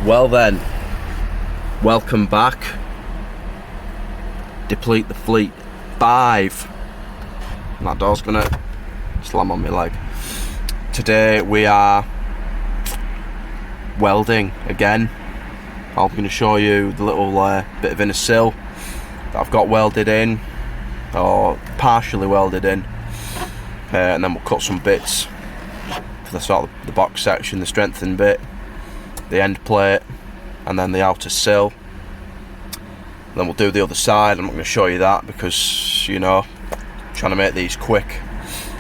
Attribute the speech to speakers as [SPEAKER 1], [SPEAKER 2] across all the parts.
[SPEAKER 1] Well then, welcome back. Deplete the Fleet 5. That door's gonna slam on my leg. Today we are welding again. I'm going to show you the little bit of inner sill that I've got welded in, or partially welded in, and then we'll cut some bits for the sort of the box section, the strengthened bit, the end plate, and then the outer sill. Then we'll do the other side. I'm not going to show you that because, you know, I'm trying to make these quick.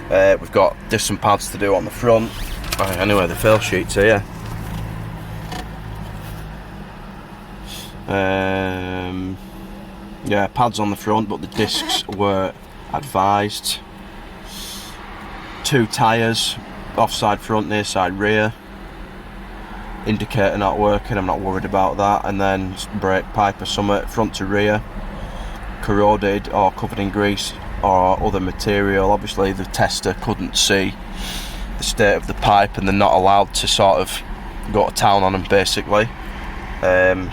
[SPEAKER 1] We've got distant pads to do on the front. Right, anyway, the fail sheet's here. Yeah, pads on the front, but the discs were advised. 2 tyres, offside front, near side rear. Indicator not working, I'm not worried about that. And then brake pipe or something, front to rear, corroded or covered in grease or other material. Obviously the tester couldn't see the state of the pipe, and they're not allowed to sort of go to town on them basically.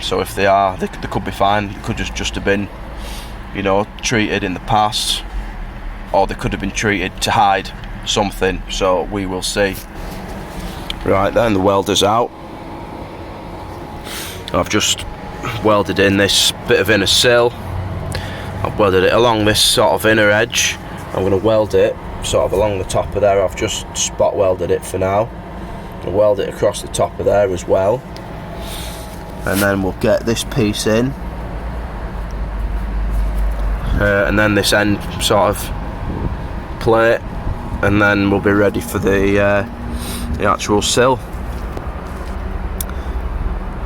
[SPEAKER 1] So if they are, they could be fine. They could just have been, you know, treated in the past, or they could have been treated to hide something, so we will see. Right then, the welder's out. I've just welded in this bit of inner sill. I've welded it along this sort of inner edge. I'm going to weld it sort of along the top of there. I've just spot welded it for now. I'll weld it across the top of there as well. And then we'll get this piece in. And then this end sort of plate. And then we'll be ready for the actual sill.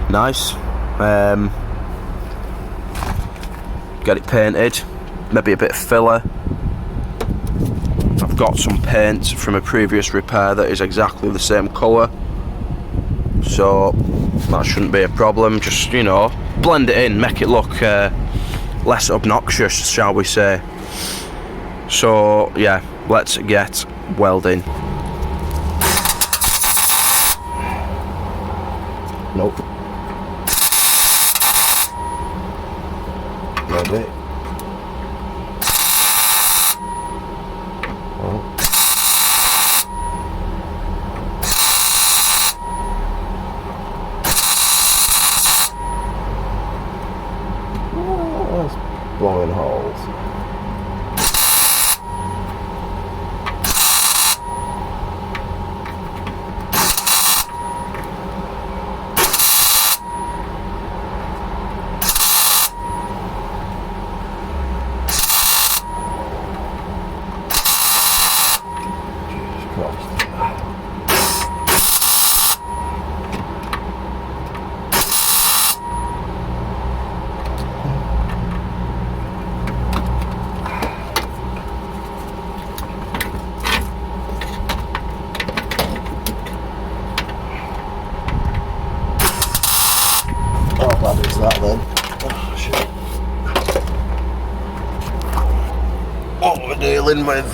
[SPEAKER 1] Nice. Get it painted, maybe a bit of filler. I've got some paint from a previous repair that is exactly the same colour, so that shouldn't be a problem. Just, you know, blend it in, make it look less obnoxious, shall we say. So yeah, let's get welding. Nope. Ready. Oh. Oh, that's blowing holes. How bad is that then? Oh, shit. What we're dealing with,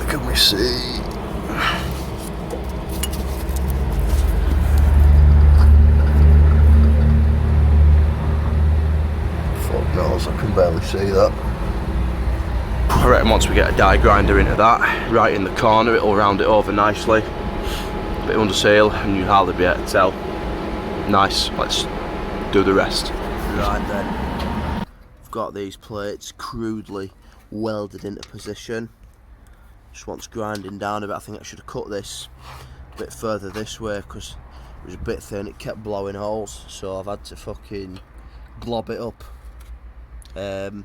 [SPEAKER 1] can we see? Fuck knows, I can barely see that. I reckon once we get a die grinder into that, right in the corner, it'll round it over nicely. A bit under seal, and you'll hardly be able to tell. Nice, let's do the rest. Right then, I've got these plates crudely welded into position. Just wants grinding down a bit. I think I should have cut this a bit further this way because it was a bit thin, it kept blowing holes, so I've had to fucking glob it up. The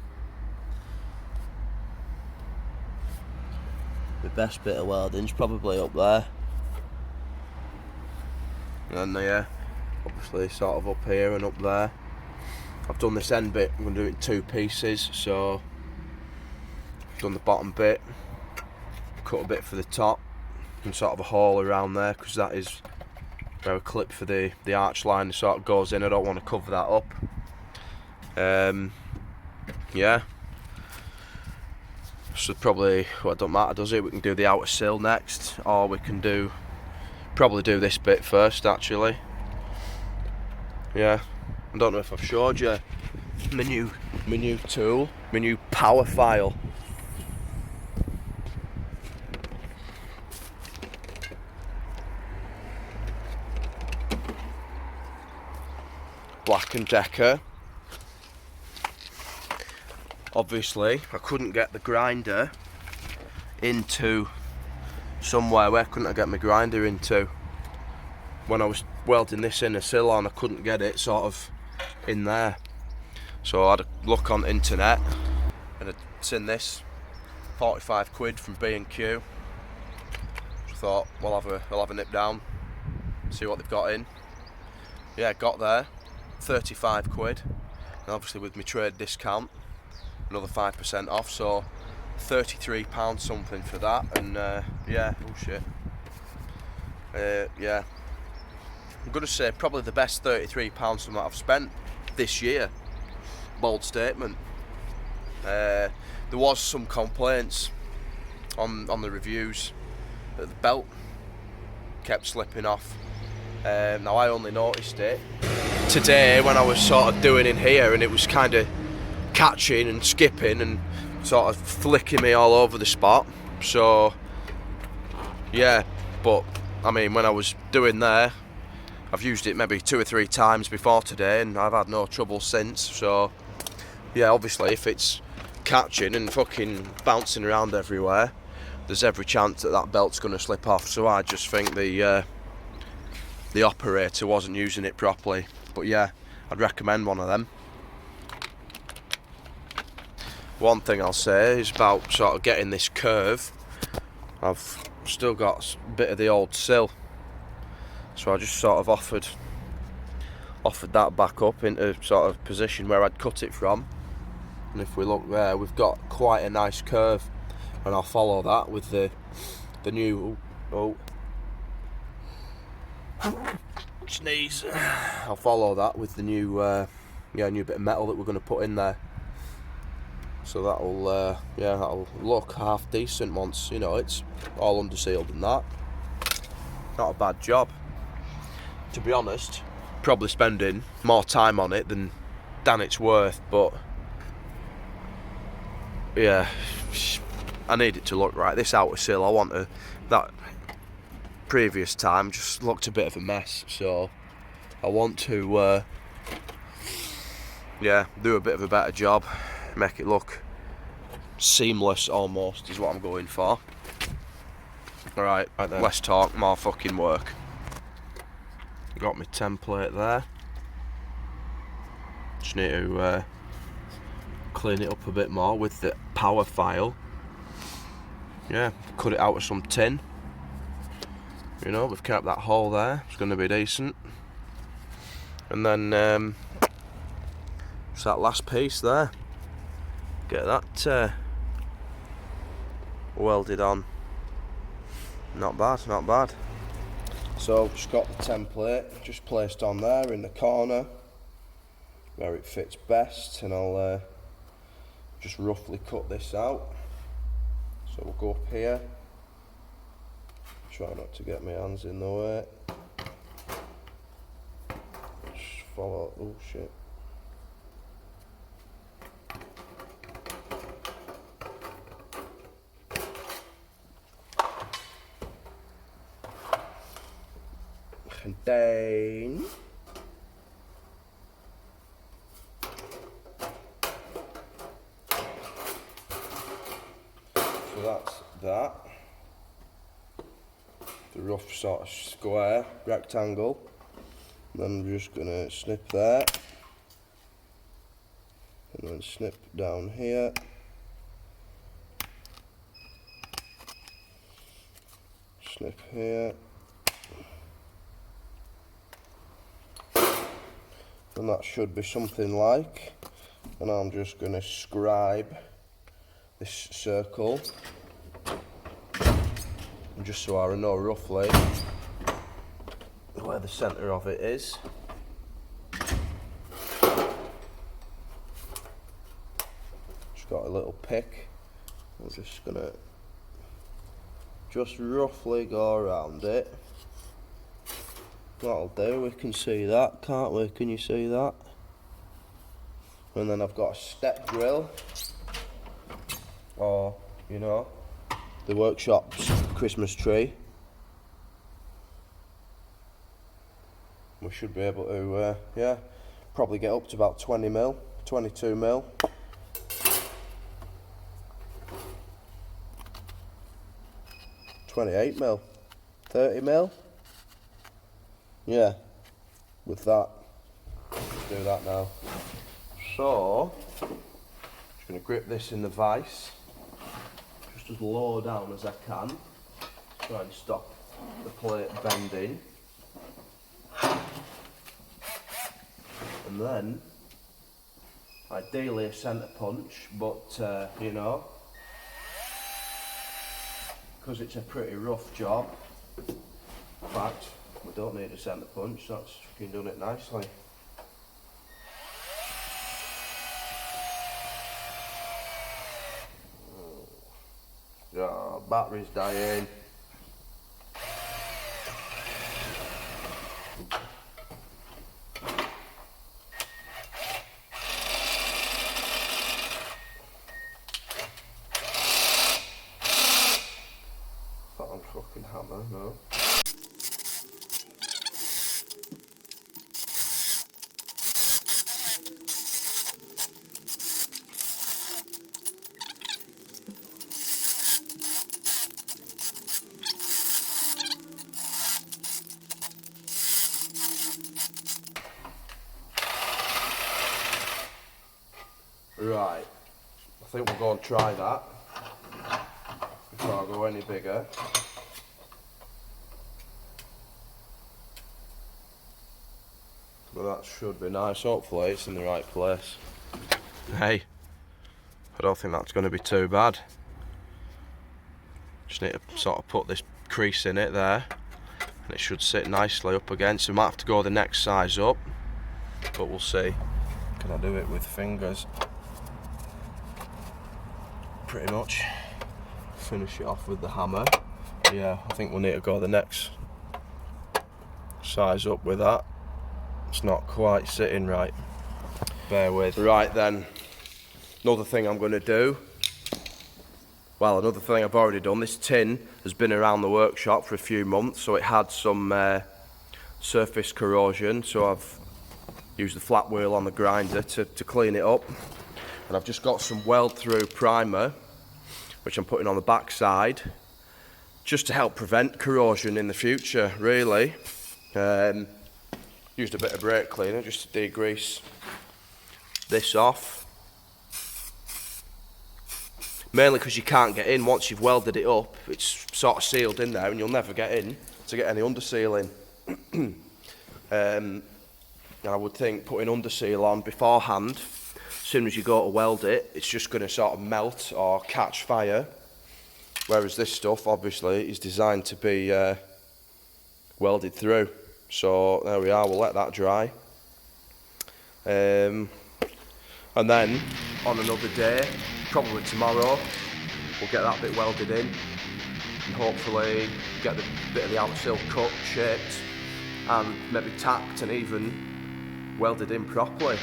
[SPEAKER 1] best bit of welding's probably up there, and yeah, obviously sort of up here and up there. I've done this end bit, I'm going to do it in 2 pieces, so I've done the bottom bit, cut a bit for the top, and sort of a hole around there, because that is where a clip for the arch line sort of goes in. I don't want to cover that up. Yeah, so probably, well, it don't matter, does it? We can do the outer sill next, or we can probably do this bit first actually. yeah, I don't know if I've showed you my new tool, my new power file. Black & Decker. Obviously, I couldn't get the grinder into somewhere. Where couldn't I get my grinder into? When I was welding this inner sill on, I couldn't get it sort of in there. So I had a look on the internet and I'd seen this 45 quid from B&Q. So I thought, well, I'll have a nip down, see what they've got in. Yeah, got there, 35 quid. And obviously with my trade discount, another 5% off, so £33 something for that. And yeah, oh shit. Yeah, I'm gonna say probably the best £33 that I've spent this year. Bold statement. There was some complaints on the reviews that the belt kept slipping off. Now I only noticed it today when I was sort of doing in here, and it was kind of catching and skipping and sort of flicking me all over the spot. So yeah, but I mean, when I was doing there, I've used it maybe 2 or 3 times before today and I've had no trouble since. So yeah, obviously if it's catching and fucking bouncing around everywhere, there's every chance that that belt's going to slip off. So I just think the operator wasn't using it properly. But yeah, I'd recommend one of them. One thing I'll say is about sort of getting this curve. I've still got a bit of the old sill, so I just sort of offered that back up into sort of position where I'd cut it from. And if we look there, we've got quite a nice curve, and I'll follow that with the new sneeze. I'll follow that with the new new bit of metal that we're going to put in there. So that'll look half decent once, you know, it's all undersealed and that. Not a bad job. To be honest, probably spending more time on it than it's worth, but yeah, I need it to look right. This outer sill, that previous time just looked a bit of a mess, so I want to do a bit of a better job, make it look seamless almost is what I'm going for. Right then. Less talk, more fucking work. Got my template there. Just need to clean it up a bit more with the power file. Yeah, cut it out of some tin. You know, we've kept that hole there, it's going to be decent. And then just that last piece there, get that welded on. Not bad, not bad. So just got the template just placed on there in the corner where it fits best, and I'll just roughly cut this out. So we'll go up here, try not to get my hands in the way. Just follow, oh shit. And then so that's that, the rough sort of square rectangle. Then we're just gonna snip there and then snip down here, snip here. And that should be something like, and I'm just going to scribe this circle, just so I know roughly where the centre of it is. Just got a little pick, I'm just going to just roughly go around it. That'll do, we can see that, can't we? Can you see that? And then I've got a step grill, or, you know, the workshop's Christmas tree. We should be able to, yeah, probably get up to about 20 mil, 22 mil. $28 mil, 30 mil. Yeah, with that. Let's do that now. So, just going to grip this in the vise, just as low down as I can. Try and stop the plate bending. And then, ideally a centre punch, but you know, because it's a pretty rough job. In fact, we don't need a centre punch, that's fucking done it nicely. Oh, battery's dying. That on fucking hammer, no. Right, I think we'll go and try that before I go any bigger. But that should be nice, hopefully it's in the right place. Hey, I don't think that's going to be too bad. Just need to sort of put this crease in it there, and it should sit nicely up against. We might have to go the next size up, but we'll see. Can I do it with fingers? Pretty much. Finish it off with the hammer. Yeah, I think we'll need to go the next size up with that. It's not quite sitting right. Bear with. Right then, another thing I'm going to do. Well, another thing I've already done. This tin has been around the workshop for a few months, so it had some surface corrosion. So I've used the flat wheel on the grinder to clean it up. And I've just got some weld through primer, which I'm putting on the back side, just to help prevent corrosion in the future, really. Used a bit of brake cleaner just to degrease this off. Mainly because you can't get in once you've welded it up. It's sort of sealed in there and you'll never get in to get any undersealing. And I would think putting underseal on beforehand, as soon as you go to weld it, it's just going to sort of melt or catch fire. Whereas this stuff, obviously, is designed to be welded through. So there we are, we'll let that dry. And then, on another day, probably tomorrow, we'll get that bit welded in. And hopefully get the bit of the outsill cut, shaped, and maybe tacked and even welded in properly.